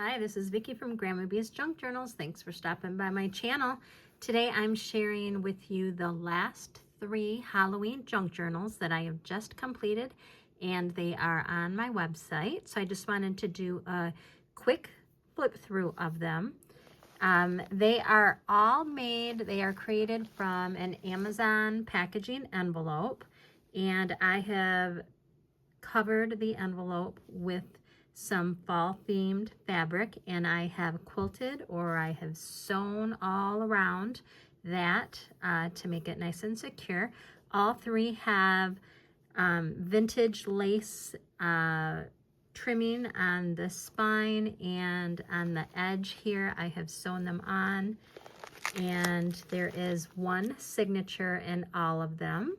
Hi, this is Vicki from Grandma Bee's Junk Journals. Thanks for stopping by my channel. Today I'm sharing with you the last 3 Halloween junk journals that I have just completed, and they are on my website. So I just wanted to do a quick flip through of them. They are all made, they are created from an Amazon packaging envelope, and I have covered the envelope with some fall themed fabric, and I have quilted or I have sewn all around that to make it nice and secure. All 3 have vintage lace trimming on the spine and on the edge here. I have sewn them on, and there is one signature in all of them,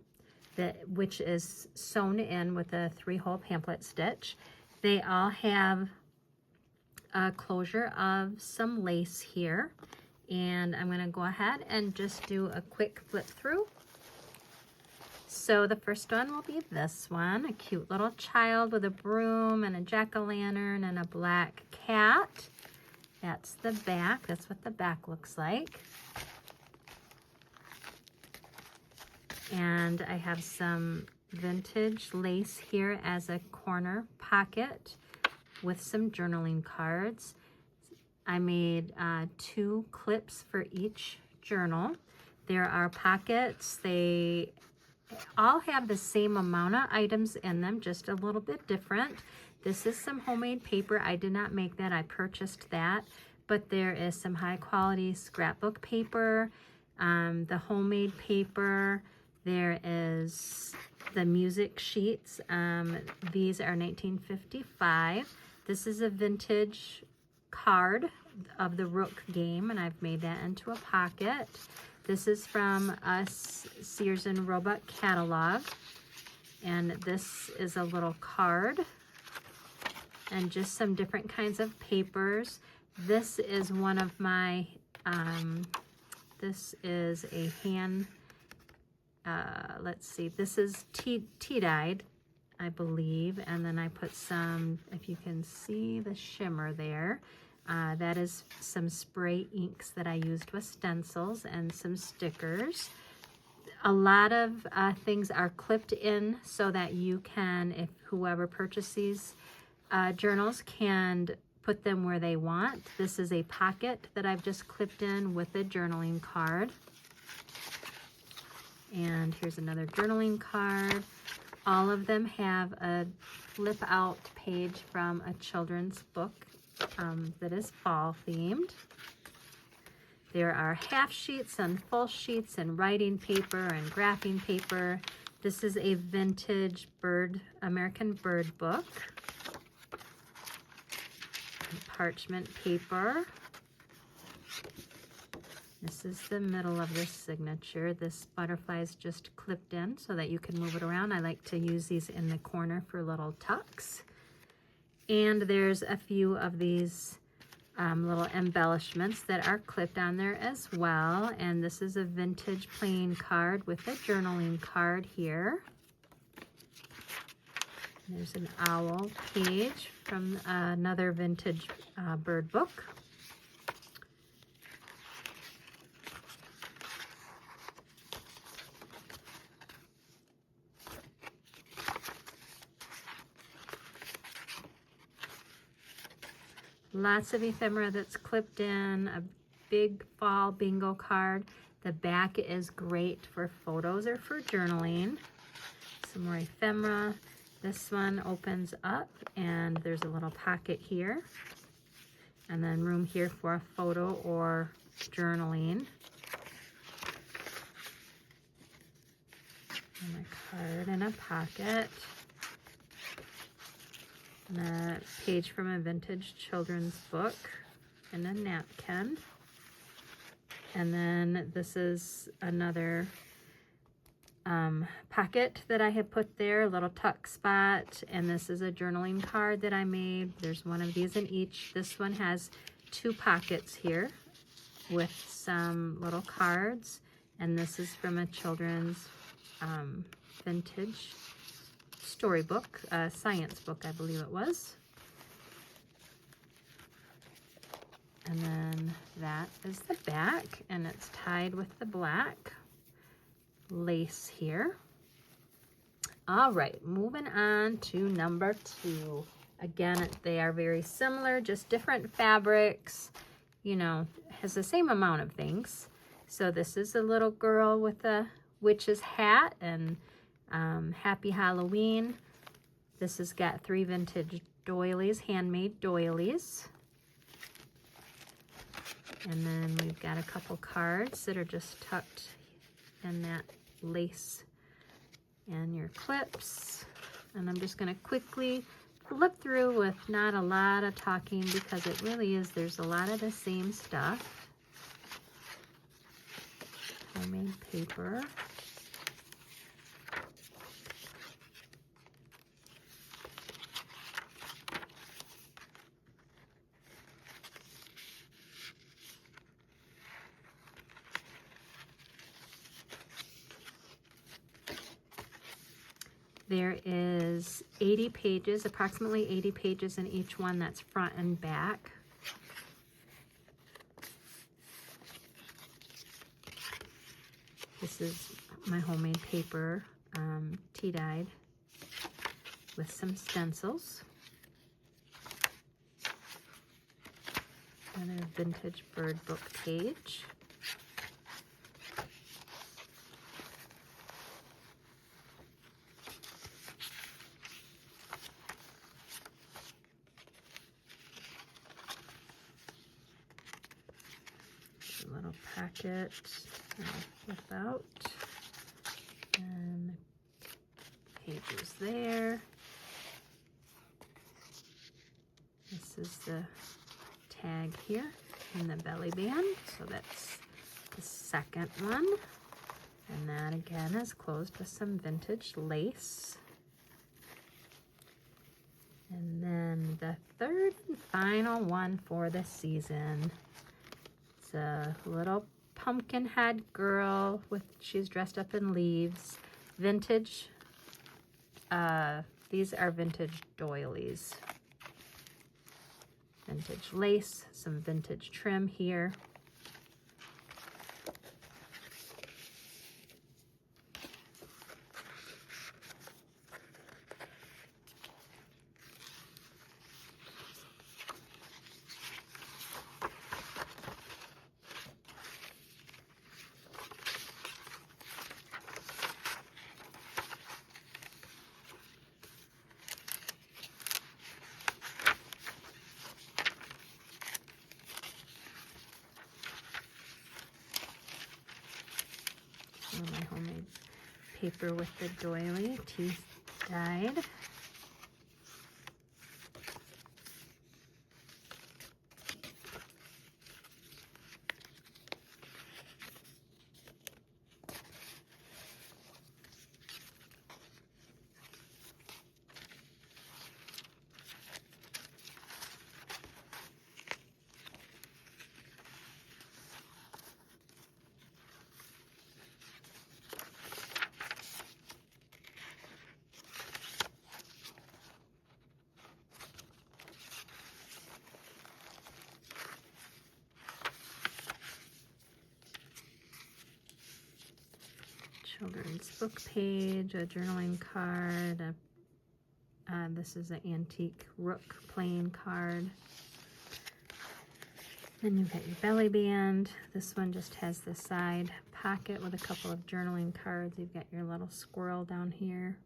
which is sewn in with a 3-hole pamphlet stitch. They all have a closure of some lace here, and I'm going to go ahead and just do a quick flip through. So the first one will be this one, a cute little child with a broom and a jack-o'-lantern and a black cat. That's the back. That's what the back looks like. And I have some vintage lace here as a corner pocket with some journaling cards. I made 2 clips for each journal. There are pockets. They all have the same amount of items in them, just a little bit different. This is some homemade paper. I did not make that. I purchased that. But there is some high quality scrapbook paper, the homemade paper. There is the music sheets. These are 1955. This is a vintage card of the Rook game, and I've made that into a pocket. This is from a Sears and Roebuck catalog, and this is a little card and just some different kinds of papers. This is one of my, this is a hand, let's see, this is tea-dyed, I believe, and then I put some, if you can see the shimmer there, that is some spray inks that I used with stencils and some stickers. A lot of things are clipped in so that you can, if whoever purchases these journals, can put them where they want. This is a pocket that I've just clipped in with a journaling card. And here's another journaling card. All of them have a flip out page from a children's book that is fall themed. There are half sheets and full sheets and writing paper and graphing paper. This is a vintage American bird book. Parchment paper. This is the middle of this signature. This butterfly is just clipped in so that you can move it around. I like to use these in the corner for little tucks. And there's a few of these little embellishments that are clipped on there as well. And this is a vintage playing card with a journaling card here. There's an owl page from another vintage bird book. Lots of ephemera that's clipped in, a big fall bingo card. The back is great for photos or for journaling. Some more ephemera. This one opens up and there's a little pocket here. And then room here for a photo or journaling. And a card in a pocket. And a page from a vintage children's book and a napkin. And then this is another pocket that I have put there, a little tuck spot. And this is a journaling card that I made. There's one of these in each. This one has 2 pockets here with some little cards. And this is from a children's vintage storybook, a science book, I believe it was. And then that is the back, and it's tied with the black lace here. All right, moving on to number 2. Again, they are very similar, just different fabrics, you know, has the same amount of things. So this is a little girl with a witch's hat, and Happy Halloween. This has got 3 vintage doilies, handmade doilies. And then we've got a couple cards that are just tucked in that lace and your clips. And I'm just going to quickly flip through with not a lot of talking, because it really is, there's a lot of the same stuff. Homemade paper. There is 80 pages, approximately 80 pages in each one. That's front and back. This is my homemade paper, tea-dyed with some stencils. Another vintage bird book page. A little packet flip out, and pages there. This is the tag here in the belly band, so that's the second one. And that again is closed with some vintage lace. And then the third and final one for the season. It's a little pumpkin head girl with, she's dressed up in leaves. Vintage, these are vintage doilies. Vintage lace, some vintage trim here. My homemade paper with the doily, teeth dyed. Children's book page, a journaling card, this is an antique rook plain card. Then you've got your belly band. This one just has the side pocket with a couple of journaling cards. You've got your little squirrel down here.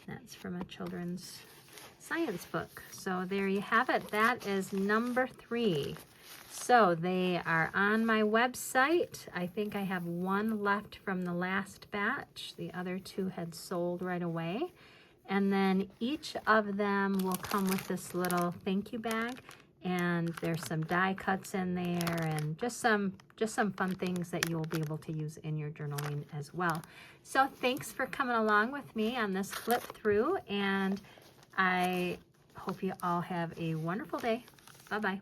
That's from a children's science book. So there you have it. That is number 3. So they are on my website. I think I have one left from the last batch. The other 2 had sold right away. And then each of them will come with this little thank you bag. And there's some die cuts in there, and just some fun things that you will be able to use in your journaling as well. So thanks for coming along with me on this flip through, and I hope you all have a wonderful day. Bye-bye.